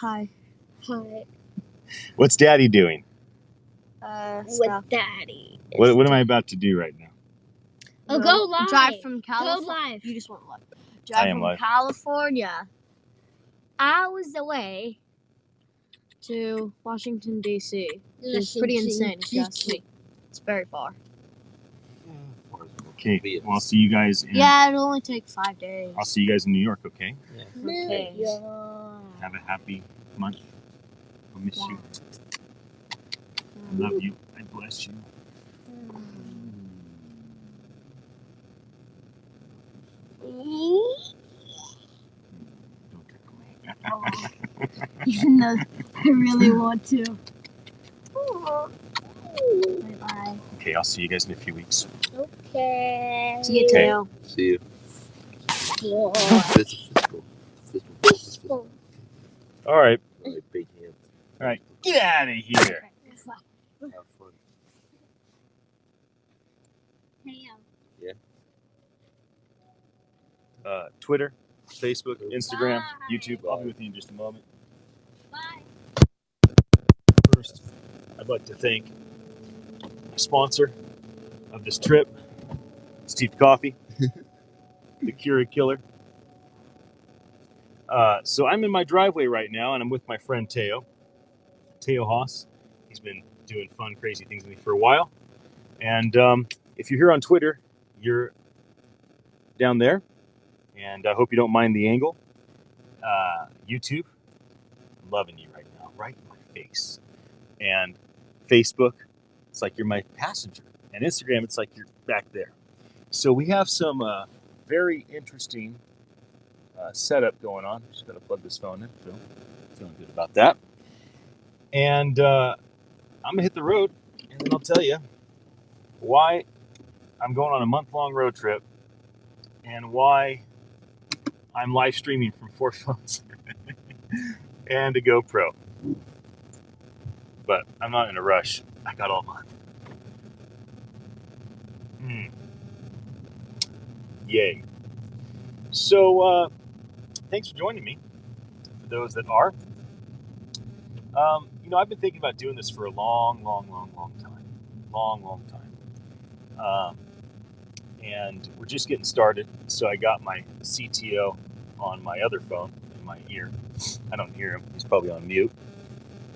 Hi. Hi. What's Daddy doing? With Daddy. What am I about to do right now? Oh, go live. Drive from California. Go live. You just went live. I Drive am from live. California hours away to Washington, D.C. It's pretty insane, if you ask me. It's very far. Okay, well, I'll see you guys in... Yeah, it'll only take 5 days. I'll see you guys in New York, okay? Okay. Have a happy month. I miss you. I love you. I bless you. Don't tickle me. Even though I really want to. Bye-bye. Okay, I'll see you guys in a few weeks. Okay. See you, Teo. See you. All right. Big hands. All right. Get out of here. Have fun. Yeah. Twitter, Facebook, Instagram, Bye. YouTube. I'll be with you in just a moment. Bye. First, I'd like to thank my sponsor of this trip, Steve Coffee, the Keurig Killer. So I'm in my driveway right now, and I'm with my friend Teo Haas. He's been doing fun, crazy things with me for a while. And if you're here on Twitter, you're down there. And I hope you don't mind the angle. YouTube, I'm loving you right now, right in my face. And Facebook, it's like you're my passenger. And Instagram, it's like you're back there. So we have some very interesting setup going on. Just going to plug this phone in. So feeling good about that. And I'm going to hit the road, and then I'll tell you why I'm going on a month-long road trip and why I'm live streaming from 4 phones and a GoPro. But I'm not in a rush. I got all month. Yay. So, thanks for joining me, for those that are. I've been thinking about doing this for a long time. Long time. And we're just getting started. So I got my CTO on my other phone in my ear. I don't hear him. He's probably on mute.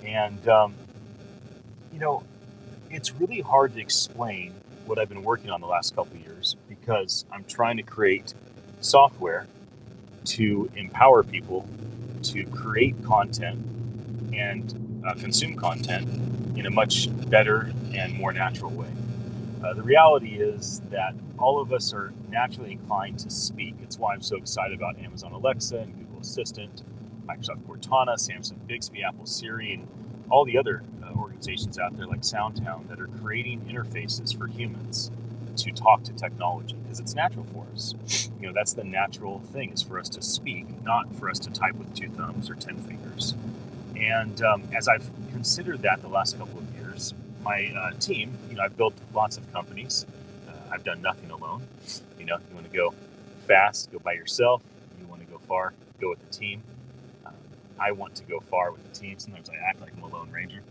And, it's really hard to explain what I've been working on the last couple of years because I'm trying to create software to empower people to create content and consume content in a much better and more natural way. The reality is that all of us are naturally inclined to speak. It's why I'm so excited about Amazon Alexa and Google Assistant, Microsoft Cortana, Samsung Bixby, Apple Siri, and all the other organizations out there like SoundHound that are creating interfaces for humans to talk to technology because it's natural for us. That's the natural thing, is for us to speak, not for us to type with 2 thumbs or 10 fingers. And as I've considered that the last couple of years, my team, I've built lots of companies. I've done nothing alone. You want to go fast, go by yourself. You want to go far, go with the team. I want to go far with the team. Sometimes I act like I'm a lone ranger,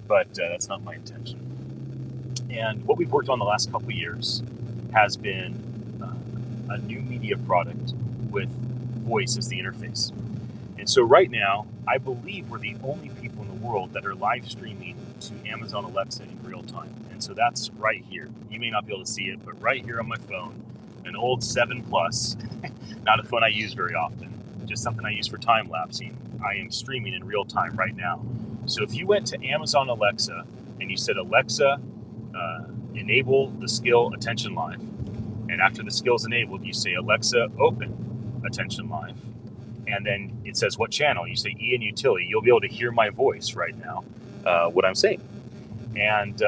but that's not my intention. And what we've worked on the last couple of years has been a new media product with voice as the interface. And so right now, I believe we're the only people in the world that are live streaming to Amazon Alexa in real time. And so that's right here. You may not be able to see it, but right here on my phone, an old 7 Plus, not a phone I use very often, just something I use for time lapsing. I am streaming in real time right now. So if you went to Amazon Alexa and you said, Alexa, enable the skill Attention Live. And after the skill is enabled, you say, Alexa, open Attention Live. And then it says what channel. You say E and Utility. You'll be able to hear my voice right now, what I'm saying. And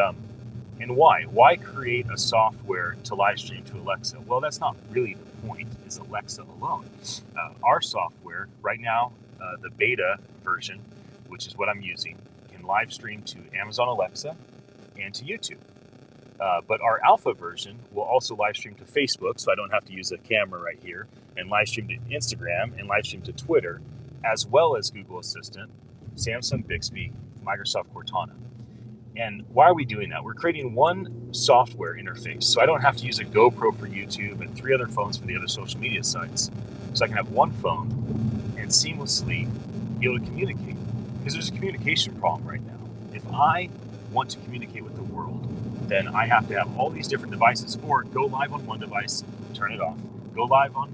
why? Why create a software to live stream to Alexa? Well, that's not really the point, is Alexa alone. Our software, right now, the beta version, which is what I'm using, can live stream to Amazon Alexa and to YouTube. But our alpha version will also live stream to Facebook, so I don't have to use a camera right here, and live stream to Instagram, and live stream to Twitter, as well as Google Assistant, Samsung Bixby, Microsoft Cortana. And why are we doing that? We're creating one software interface, so I don't have to use a GoPro for YouTube and 3 other phones for the other social media sites. So I can have one phone and seamlessly be able to communicate. Because there's a communication problem right now. If I want to communicate with the world, then I have to have all these different devices, or go live on one device, turn it off. Go live on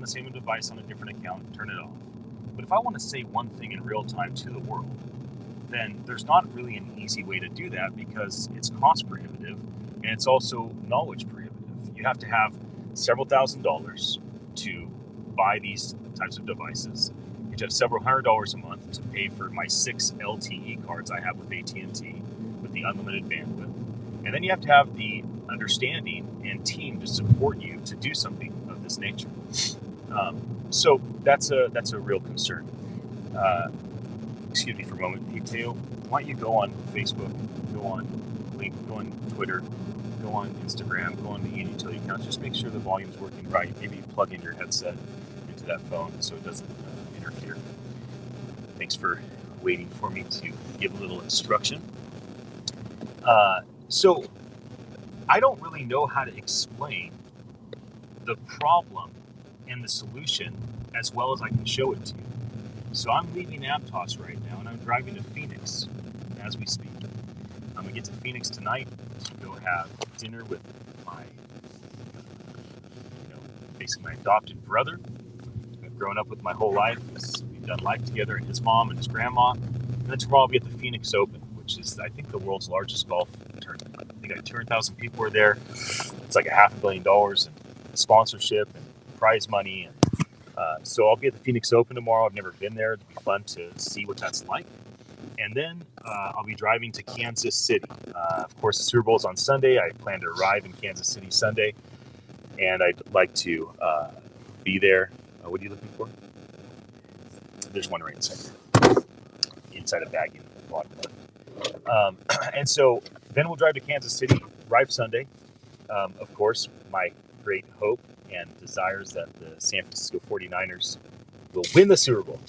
the same device on a different account, turn it off. But if I want to say one thing in real time to the world, then there's not really an easy way to do that, because it's cost prohibitive and it's also knowledge prohibitive. You have to have several $1,000s to buy these types of devices. You have to have several $100s a month to pay for my 6 LTE cards I have with AT&T with the unlimited bandwidth. And then you have to have the understanding and team to support you to do something of this nature. So that's a real concern. Excuse me for a moment. Hey, Teo, why don't you go on Facebook, go on Twitter, go on Instagram, go on the utility accounts. Just make sure the volume's working right. Maybe you plug in your headset into that phone so it doesn't interfere. Thanks for waiting for me to give a little instruction. So I don't really know how to explain the problem and the solution as well as I can show it to you. So I'm leaving Aptos right now, and I'm driving to Phoenix as we speak. I'm gonna get to Phoenix tonight to go have dinner with my, basically my adopted brother. I've grown up with my whole life. We've done life together, and his mom and his grandma. And then tomorrow I'll be at the Phoenix Open, which is, I think, the world's largest golf tournament. I think like 200,000 people are there. It's like $500 million in sponsorship and prize money. And so I'll be at the Phoenix Open tomorrow. I've never been there. It'll be fun to see what that's like. And then I'll be driving to Kansas City. Of course, the Super Bowl's on Sunday. I plan to arrive in Kansas City Sunday. And I'd like to be there. What are you looking for? There's one right inside a bag in the bottom. And so then we'll drive to Kansas City, arrive Sunday. Of course, my great hope and desires that the San Francisco 49ers will win the Super Bowl.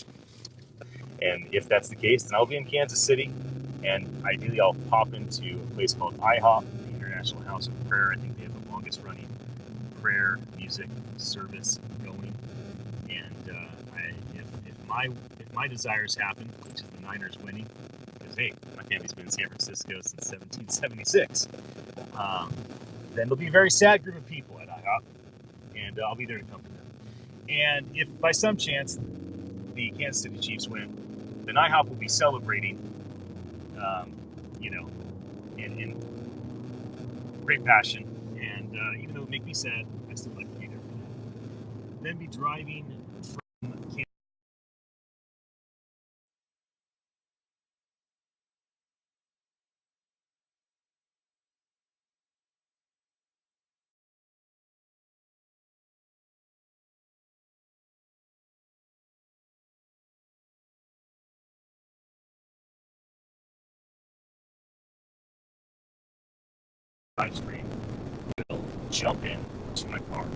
And if that's the case, then I'll be in Kansas City, and ideally I'll pop into a place called IHOP, the International House of Prayer. I think they have the longest running prayer music service going. And if my desires happen, which is the Niners winning, because hey, my family's been in San Francisco since 1776, then there'll be a very sad group of people at IHOP, and I'll be there to comfort them. And if by some chance the Kansas City Chiefs win, then IHOP will be celebrating, in great passion. And even though it would make me sad, I still like to be there for that. Then be driving from Kansas. Live stream will jump in to my car.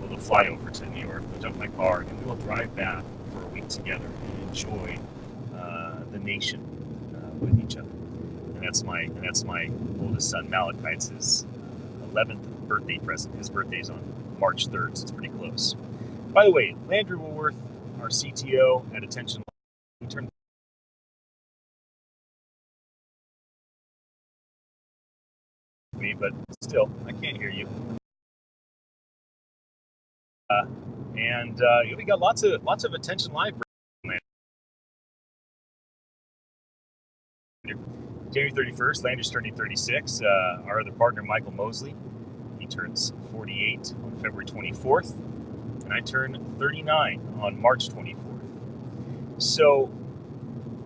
We'll fly over to New York, we'll jump in my car, and we will drive back for a week together and enjoy the nation with each other. And that's my oldest son Malachi. It's his 11th birthday present. His birthday's on March 3rd, so it's pretty close. By the way, Landry Woolworth, our CTO at Attention, we turned me, but still, I can't hear you. We got lots of Attention Live. January 31st, Landry's turning 36. Our other partner, Michael Mosley, he turns 48 on February 24th, and I turn 39 on March 24th. So,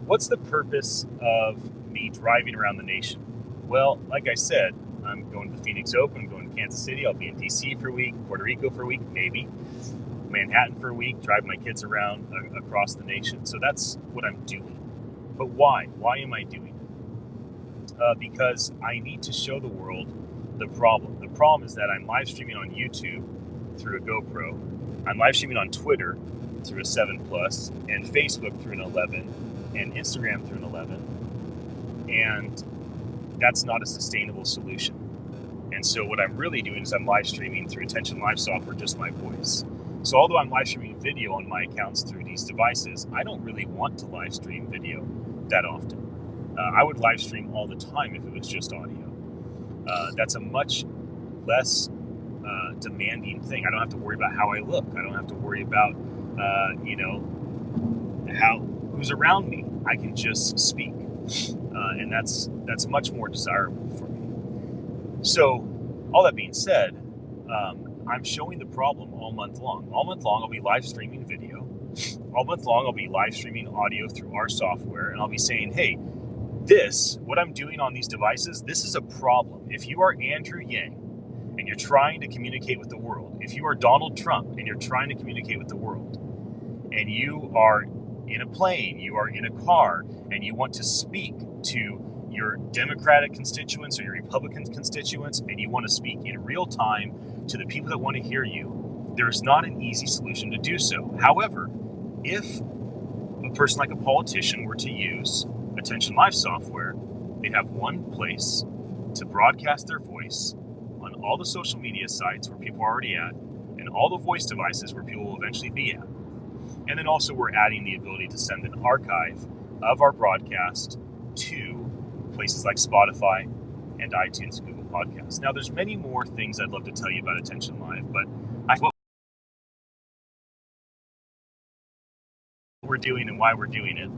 what's the purpose of me driving around the nation? Well, like I said, I'm going to the Phoenix Open, I'm going to Kansas City, I'll be in DC for a week, Puerto Rico for a week, maybe, Manhattan for a week, drive my kids around across the nation. So that's what I'm doing. But why? Why am I doing it? Because I need to show the world the problem. The problem is that I'm live streaming on YouTube through a GoPro. I'm live streaming on Twitter through a 7+, and Facebook through an 11, and Instagram through an 11. And that's not a sustainable solution. And so what I'm really doing is I'm live streaming through Attention Live software, just my voice. So although I'm live streaming video on my accounts through these devices, I don't really want to live stream video that often. I would live stream all the time if it was just audio. That's a much less demanding thing. I don't have to worry about how I look. I don't have to worry about, who's around me. I can just speak. And that's much more desirable for me. So, all that being said, I'm showing the problem all month long. All month long, I'll be live streaming video. All month long, I'll be live streaming audio through our software, and I'll be saying, hey, what I'm doing on these devices, this is a problem. If you are Andrew Yang and you're trying to communicate with the world, if you are Donald Trump and you're trying to communicate with the world, and you are in a plane, you are in a car, and you want to speak to your Democratic constituents or your Republican constituents, and you want to speak in real time to the people that want to hear you, there's not an easy solution to do so. However, if a person like a politician were to use Attention Live software, they'd have one place to broadcast their voice on all the social media sites where people are already at, and all the voice devices where people will eventually be at. And then also we're adding the ability to send an archive of our broadcast to places like Spotify and iTunes and Google Podcasts. Now, there's many more things I'd love to tell you about Attention Live, but what we're doing and why we're doing it.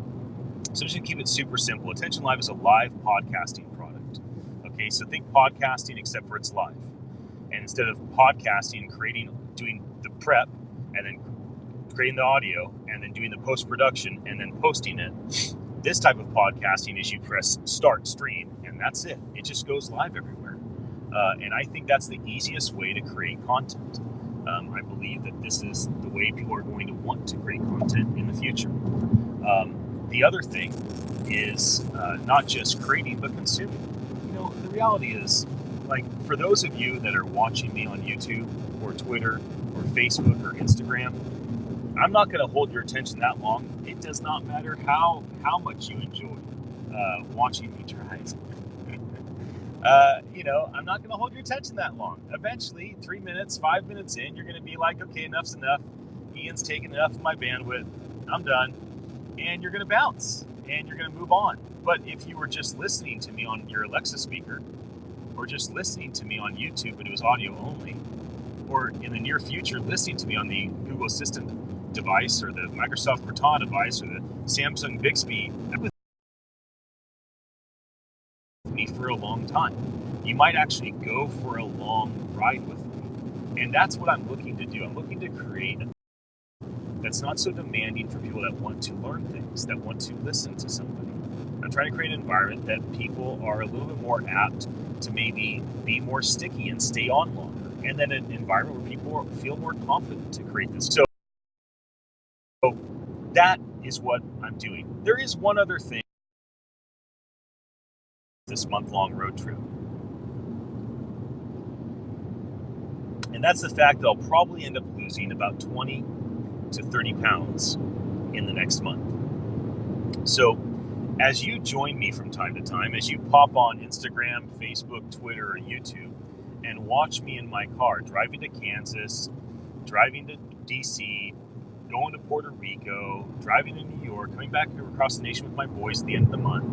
So just to keep it super simple, Attention Live is a live podcasting product. Okay, so think podcasting except for it's live. And instead of podcasting, doing the prep, and then creating the audio, and then doing the post-production, and then posting it, this type of podcasting is you press start stream, and that's it. It just goes live everywhere. And I think that's the easiest way to create content. I believe that this is the way people are going to want to create content in the future. The other thing is not just creating, but consuming. The reality is, like, for those of you that are watching me on YouTube or Twitter or Facebook or Instagram, I'm not going to hold your attention that long. It does not matter how much you enjoy watching me drive. I'm not going to hold your attention that long. Eventually, 3 minutes, 5 minutes in, you're going to be like, okay, enough's enough. Ian's taken enough of my bandwidth. I'm done. And you're going to bounce, and you're going to move on. But if you were just listening to me on your Alexa speaker, or just listening to me on YouTube, but it was audio only, or in the near future, listening to me on the Google Assistant device, or the Microsoft Cortana device, or the Samsung Bixby, that was with me for a long time. You might actually go for a long ride with me. And that's what I'm looking to do. I'm looking to create that's not so demanding for people that want to learn things, that want to listen to somebody. I'm trying to create an environment that people are a little bit more apt to maybe be more sticky and stay on longer. And then an environment where people feel more confident to create this. So that is what I'm doing. There is one other thing this month-long road trip. And that's the fact that I'll probably end up losing about 20 to 30 pounds in the next month. So as you join me from time to time, as you pop on Instagram, Facebook, Twitter, or YouTube, and watch me in my car, driving to Kansas, driving to DC, going to Puerto Rico, driving to New York, coming back across the nation with my boys at the end of the month,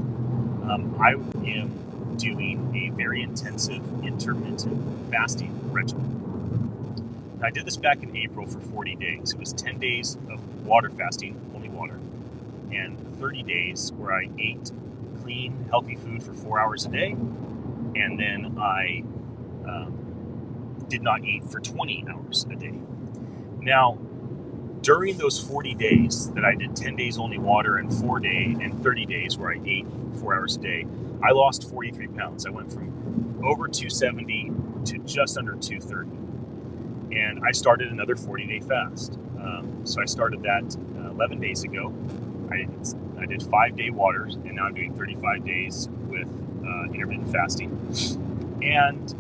I am doing a very intensive intermittent fasting regimen. I did this back in April for 40 days. It was 10 days of water fasting, only water, and 30 days where I ate clean, healthy food for 4 hours a day, and then I did not eat for 20 hours a day. Now, during those 40 days that I did 10 days only water and 30 days where I ate 4 hours a day, I lost 43 pounds. I went from over 270 to just under 230. And I started another 40-day fast. So I started that 11 days ago. I did 5-day waters, and now I'm doing 35 days with intermittent fasting. And,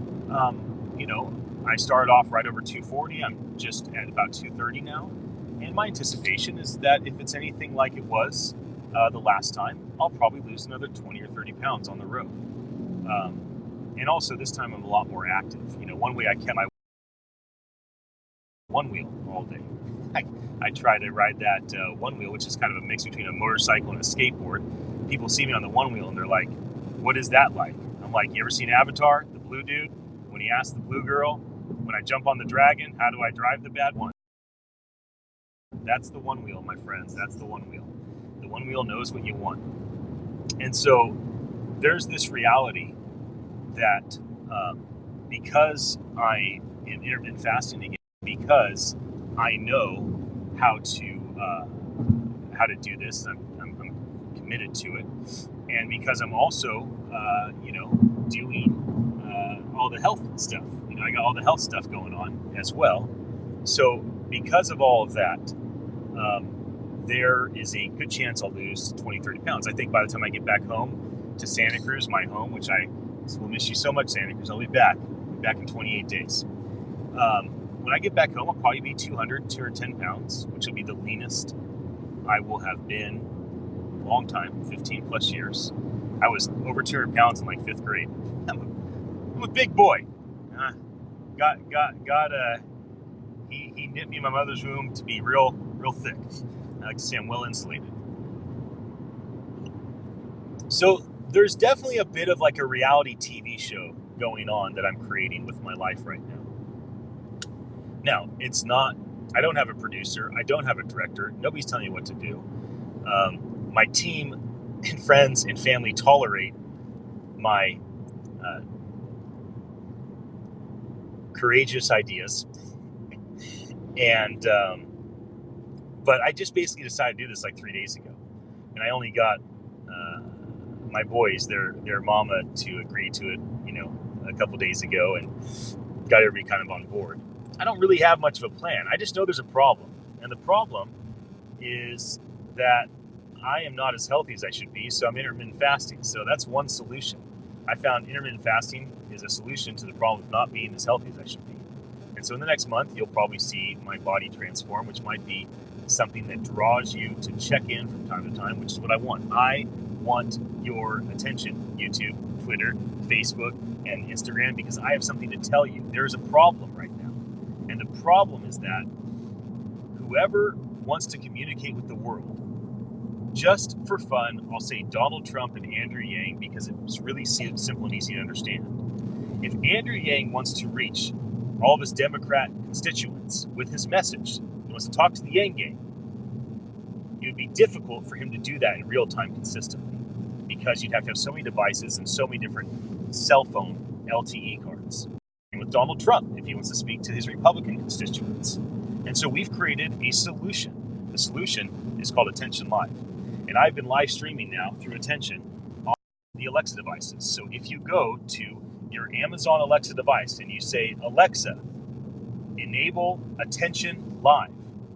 I started off right over 240. I'm just at about 230 now. And my anticipation is that if it's anything like it was the last time, I'll probably lose another 20 or 30 pounds on the road. And also this time I'm a lot more active. One way I kept my one wheel all day. I try to ride that one wheel, which is kind of a mix between a motorcycle and a skateboard. People see me on the one wheel and they're like, what is that like? I'm like, you ever seen Avatar, the blue dude? When he asked the blue girl, when I jump on the dragon, how do I drive the bad one? That's the one wheel, my friends. That's the one wheel. The one wheel knows what you want. And so there's this reality that because I am intermittent fasting again, because I know how to do this, I'm committed to it, and because I'm also doing all the health stuff. I got all the health stuff going on as well. So because of all of that, there is a good chance I'll lose 20, 30 pounds. I think by the time I get back home to Santa Cruz, my home, which I will miss you so much, Santa Cruz, I'll be back in 28 days. When I get back home, I'll probably be 210 pounds, which will be the leanest I will have been in a long time, 15 plus years. I was over 200 pounds in like 5th grade. I'm a big boy. He knit me in my mother's womb to be real thick. I like to say I'm well insulated. So there's definitely a bit of like a reality TV show going on that I'm creating with my life right now. Now, it's not, I don't have a producer. I don't have a director. Nobody's telling me what to do. My team and friends and family tolerate my courageous ideas. And, but I just basically decided to do this like 3 days ago. And I only got my boys, their mama, to agree to it, a couple days ago, and got everybody kind of on board. I don't really have much of a plan. I just know there's a problem. And the problem is that I am not as healthy as I should be, so I'm intermittent fasting. So that's one solution. I found intermittent fasting is a solution to the problem of not being as healthy as I should be. And so in the next month, you'll probably see my body transform, which might be something that draws you to check in from time to time, which is what I want. I want your attention, YouTube, Twitter, Facebook, and Instagram, because I have something to tell you. There is a problem right now. And the problem is that whoever wants to communicate with the world, just for fun, I'll say Donald Trump and Andrew Yang, because it's really simple and easy to understand. If Andrew Yang wants to reach all of his Democrat constituents with his message, he wants to talk to the Yang gang, it would be difficult for him to do that in real time consistently, because you'd have to have so many devices and so many different cell phone LTE cards. And with Donald Trump, if he wants to speak to his Republican constituents. And so we've created a solution. The solution is called Attention Live. And I've been live streaming now through Attention on the Alexa devices. So if you go to your Amazon Alexa device and you say, Alexa, enable Attention Live,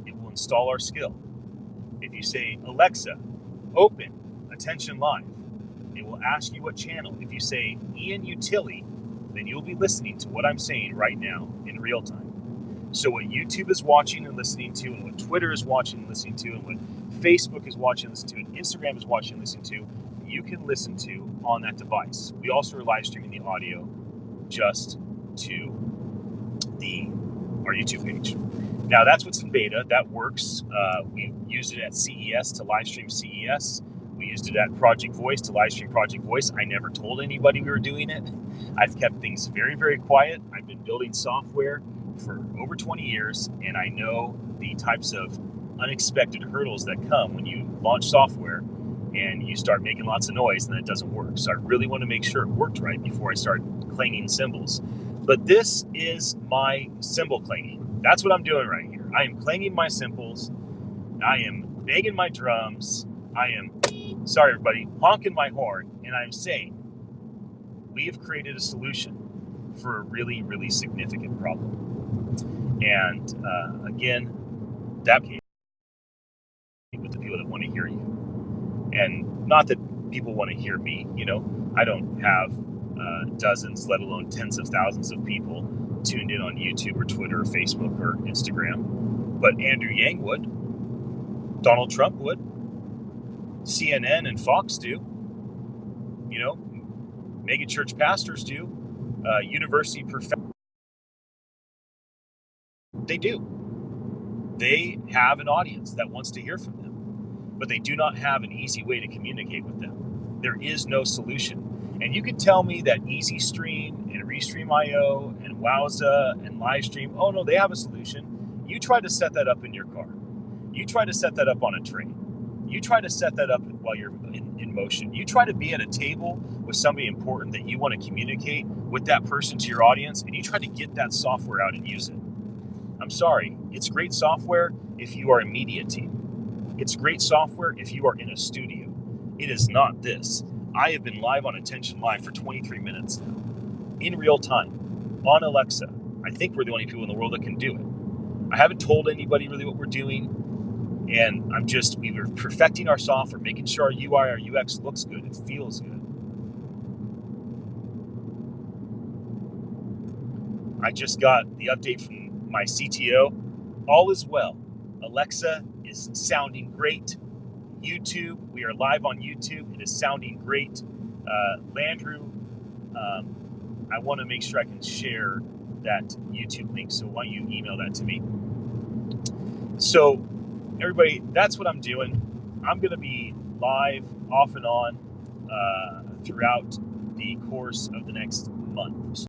it will install our skill. If you say, Alexa, open Attention Live, it will ask you what channel. If you say Ian Utility, then you'll be listening to what I'm saying right now in real time. So what YouTube is watching and listening to, and what Twitter is watching and listening to, and what Facebook is watching and listening to, and Instagram is watching and listening to, you can listen to on that device. We also are live streaming the audio just to our YouTube page. Now that's what's in beta. That works. We used it at CES to live stream CES. We used it at Project Voice to live stream Project Voice. I never told anybody we were doing it. I've kept things very, very quiet. I've been building software for over 20 years, and I know the types of unexpected hurdles that come when you launch software and you start making lots of noise and then it doesn't work. So I really want to make sure it worked right before I start clanging cymbals. But this is my cymbal clanging. That's what I'm doing right here. I am clanging my cymbals. I am banging my drums. I am, sorry everybody, honking my horn, and I'm saying we have created a solution for a really, really significant problem. And again, that came with the people that want to hear you. And not that people want to hear me, I don't have dozens, let alone tens of thousands of people tuned in on YouTube or Twitter or Facebook or Instagram. But Andrew Yang would. Donald Trump would. CNN and Fox do. You know, mega church pastors do. University professors, they do. They have an audience that wants to hear from them, but they do not have an easy way to communicate with them. There is no solution. And you could tell me that Easy Stream and Restream.io and Wowza and Livestream, oh no, they have a solution. You try to set that up in your car. You try to set that up on a train. You try to set that up while you're in motion. You try to be at a table with somebody important that you want to communicate with that person to your audience, and you try to get that software out and use it. I'm sorry, it's great software if you are a media team. It's great software if you are in a studio. It is not this. I have been live on Attention Live for 23 minutes now, in real time, on Alexa. I think we're the only people in the world that can do it. I haven't told anybody really what we're doing, and we were perfecting our software, making sure our UI, our UX looks good, it feels good. I just got the update from my CTO. All is well. Alexa is sounding great. YouTube, we are live on YouTube. It is sounding great. Landrew, I want to make sure I can share that YouTube link, so why don't you email that to me? So, everybody, that's what I'm doing. I'm going to be live off and on throughout the course of the next month.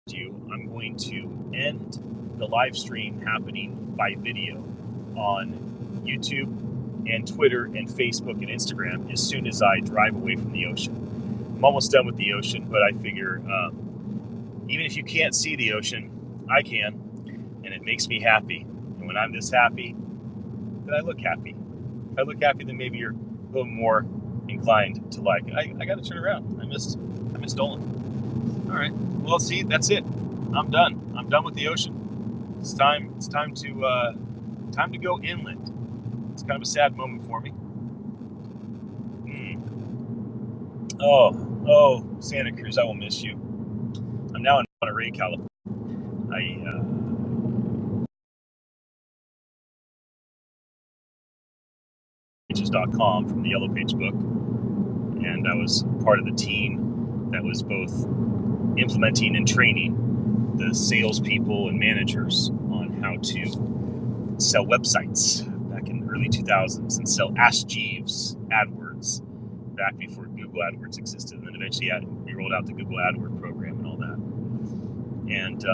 So, I'm going to end the live stream happening by video on YouTube and Twitter and Facebook and Instagram as soon as I drive away from the ocean. I'm almost done with the ocean, but I figure even if you can't see the ocean, I can, and it makes me happy. And when I'm this happy, then I look happy. If I look happy, then maybe you're a little more inclined to like. I got to turn around. I missed Dolan. All right. Well, see, that's it. I'm done. I'm done with the ocean. It's time to go inland. It's kind of a sad moment for me. Oh, Santa Cruz, I will miss you. I'm now in Monterey, California. Pages.com from the Yellow Page book, and I was part of the team that was both implementing and training the salespeople and managers on how to sell websites back in the early 2000s and sell Ask Jeeves AdWords back before Google AdWords existed. And then eventually we rolled out the Google AdWords program and all that. And,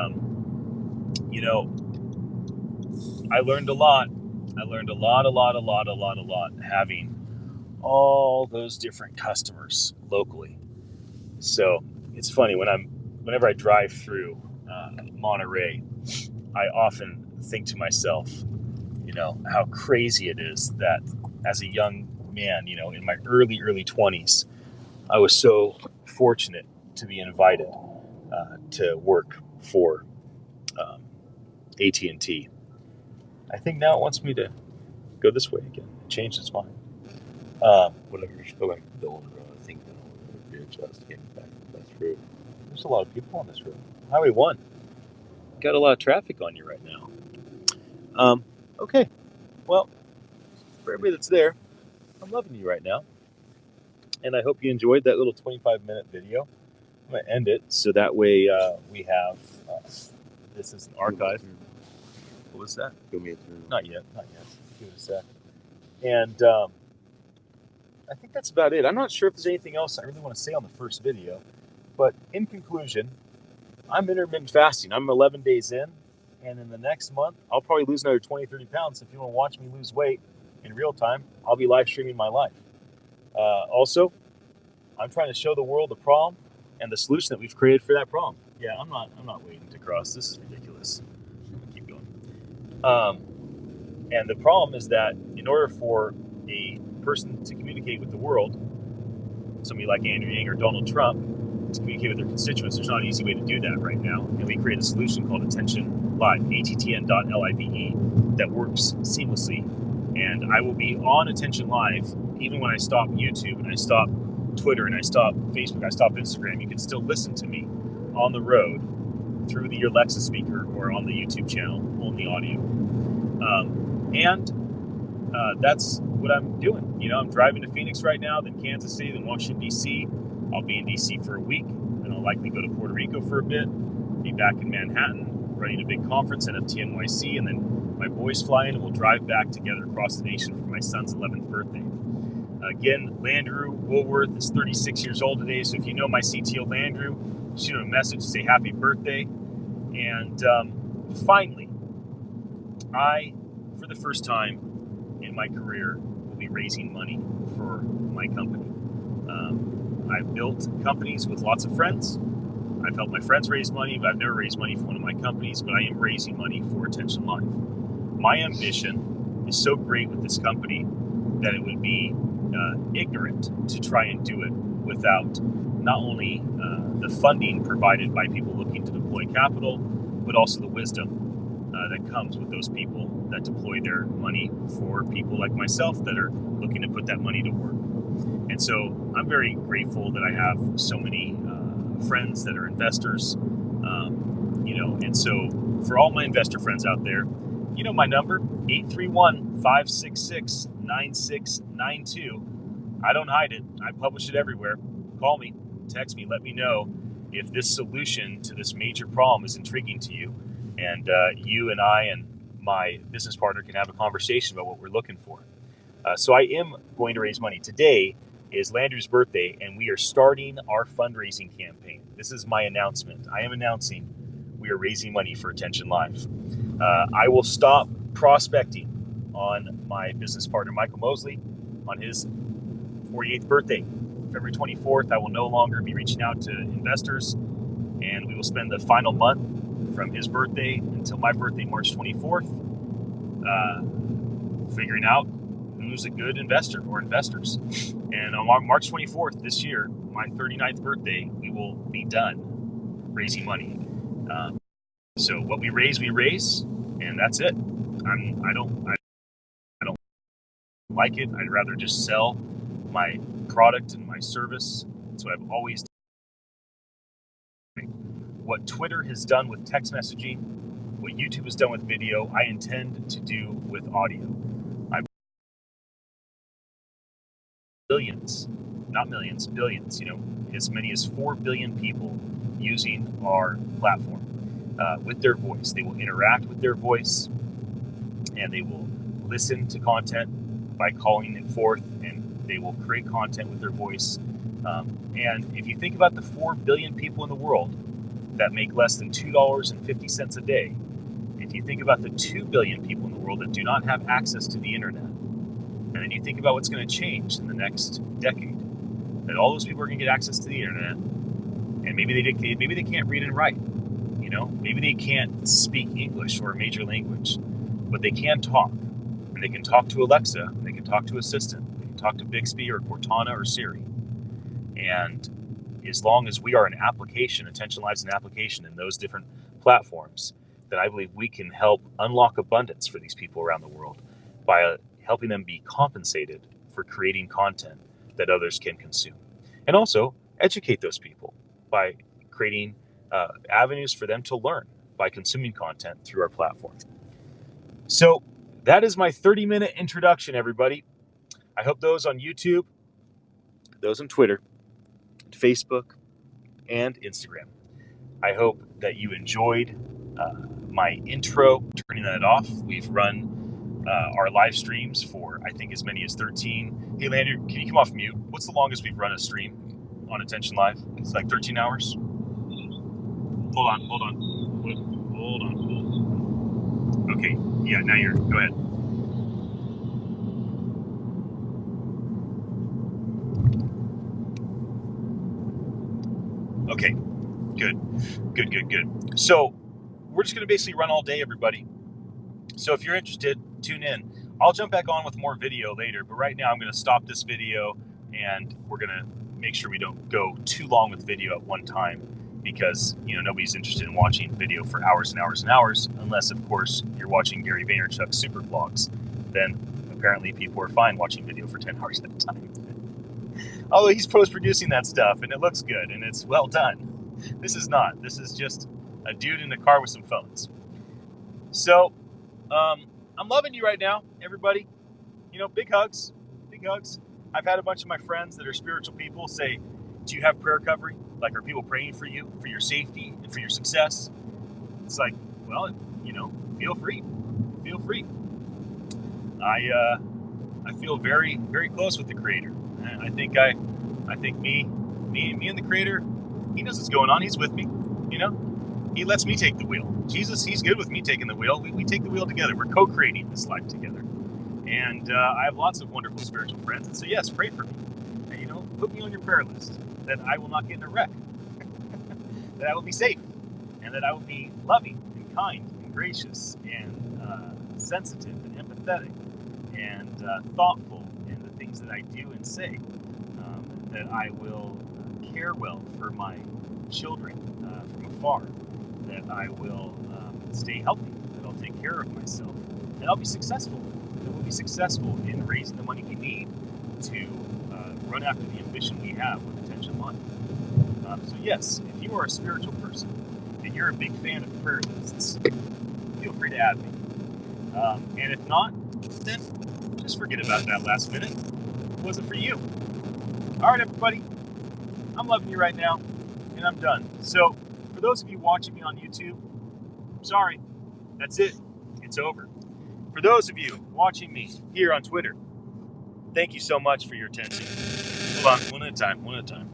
I learned a lot. I learned a lot having all those different customers locally. So it's funny whenever I drive through Monterey, I often think to myself, how crazy it is that as a young man, in my early 20s, I was so fortunate to be invited to work for AT&T. I think now it wants me to go this way again. It changed its mind. Whatever, just go back to Dolan Road. I think that'll readjust getting back to that road. There's a lot of people on this road. Highway 1. Got a lot of traffic on you right now. Okay. Well, for everybody that's there, I'm loving you right now. And I hope you enjoyed that little 25-minute video. I'm going to end it so that way we have this as an archive. What was that? Give me a turn. Not yet. Give it a sec. And I think that's about it. I'm not sure if there's anything else I really want to say on the first video. But in conclusion, I'm intermittent fasting. I'm 11 days in. And in the next month, I'll probably lose another 20, 30 pounds. If you want to watch me lose weight in real time, I'll be live streaming my life. Also, I'm trying to show the world the problem and the solution that we've created for that problem. Yeah, I'm not waiting to cross. This is ridiculous. I'm gonna keep going. And the problem is that in order for a person to communicate with the world, somebody like Andrew Yang or Donald Trump, to communicate with their constituents, there's not an easy way to do that right now. And we created a solution called attn.live, attn.live, that works seamlessly. And I will be on Attention Live even when I stop YouTube and I stop Twitter and I stop Facebook, I stop Instagram. You can still listen to me on the road through the Alexa speaker or on the YouTube channel, only audio. That's what I'm doing. You know, I'm driving to Phoenix right now, then Kansas City, then Washington, D.C. I'll be in D.C. for a week, and I'll likely go to Puerto Rico for a bit, be back in Manhattan, running a big conference, NFT.NYC, and then my boys fly in, and we'll drive back together across the nation for my son's 11th birthday. Again, Landrew Woolworth is 36 years old today, so if you know my CTO Landrew, shoot him a message, say happy birthday. And finally, I, for the first time in my career, will be raising money for my company. I've built companies with lots of friends. I've helped my friends raise money, but I've never raised money for one of my companies, but I am raising money for Attention Live. My ambition is so great with this company that it would be ignorant to try and do it without not only the funding provided by people looking to deploy capital, but also the wisdom that comes with those people that deploy their money for people like myself that are looking to put that money to work. And so I'm very grateful that I have so many friends that are investors, and so for all my investor friends out there, you know my number, 831-566-9692. I don't hide it. I publish it everywhere. Call me, text me, let me know if this solution to this major problem is intriguing to you. And you and I and my business partner can have a conversation about what we're looking for. So I am going to raise money. Today is Landrew's birthday, and we are starting our fundraising campaign. This is my announcement. I am announcing we are raising money for Attention Live. I will stop prospecting on my business partner, Michael Mosley, on his 48th birthday. February 24th, I will no longer be reaching out to investors, and we will spend the final month from his birthday until my birthday, March 24th, figuring out who's a good investor or investors. And on March 24th this year, my 39th birthday, we will be done raising money. So what we raise, and that's it. I don't like it. I'd rather just sell my product and my service. That's what I've always done. What Twitter has done with text messaging, what YouTube has done with video, I intend to do with audio. Billions, not millions, billions, as many as 4 billion people using our platform with their voice. They will interact with their voice, and they will listen to content by calling it forth, and they will create content with their voice. And if you think about the 4 billion people in the world that make less than $2.50 a day, if you think about the 2 billion people in the world that do not have access to the internet, and then you think about what's going to change in the next decade, that all those people are going to get access to the internet, and maybe they can't read and write, maybe they can't speak English or a major language, but they can talk, and they can talk to Alexa, and they can talk to Assistant, they can talk to Bixby or Cortana or Siri. And as long as we are an application, Attention Live's an application in those different platforms, then I believe we can help unlock abundance for these people around the world by helping them be compensated for creating content that others can consume. And also educate those people by creating avenues for them to learn by consuming content through our platform. So that is my 30-minute introduction, everybody. I hope those on YouTube, those on Twitter, Facebook, and Instagram, I hope that you enjoyed my intro, turning that off. We've run our live streams for, I think, as many as 13. Hey, Landry, can you come off mute? What's the longest we've run a stream on Attention Live? It's like 13 hours. Hold on. Okay, yeah, now go ahead. Okay, good. So we're just going to basically run all day, everybody. So if you're interested, tune in. I'll jump back on with more video later, but right now I'm going to stop this video, and we're going to make sure we don't go too long with video at one time, because nobody's interested in watching video for hours and hours and hours, unless of course you're watching Gary Vaynerchuk's super vlogs. Then apparently people are fine watching video for 10 hours at a time. Although he's post-producing that stuff, and it looks good, and it's well done. This is not. This is just a dude in a car with some phones. So, I'm loving you right now, everybody. You know, big hugs, big hugs. I've had a bunch of my friends that are spiritual people say, do you have prayer covering? Like, are people praying for you, for your safety, and for your success? It's like, well, you know, feel free. Feel free. I feel very, very close with the Creator. I think me and the Creator, He knows what's going on. He's with me, you know. He lets me take the wheel. Jesus, He's good with me taking the wheel. We take the wheel together. We're co-creating this life together. And I have lots of wonderful spiritual friends. And so, yes, pray for me. And, you know, put me on your prayer list that I will not get in a wreck, that I will be safe, and that I will be loving and kind and gracious and sensitive and empathetic and thoughtful in the things that I do and say, that I will care well for my children from afar, that I will stay healthy, that I'll take care of myself, and I'll be successful. That we'll be successful in raising the money we need to run after the ambition we have with Attention Live. So yes, if you are a spiritual person and you're a big fan of prayer lists, feel free to add me. And if not, then just forget about that last minute. It wasn't for you. All right, everybody. I'm loving you right now, and I'm done. So for those of you watching me on YouTube, I'm sorry. That's it. It's over. For those of you watching me here on Twitter, thank you so much for your attention. Hold on, one at a time.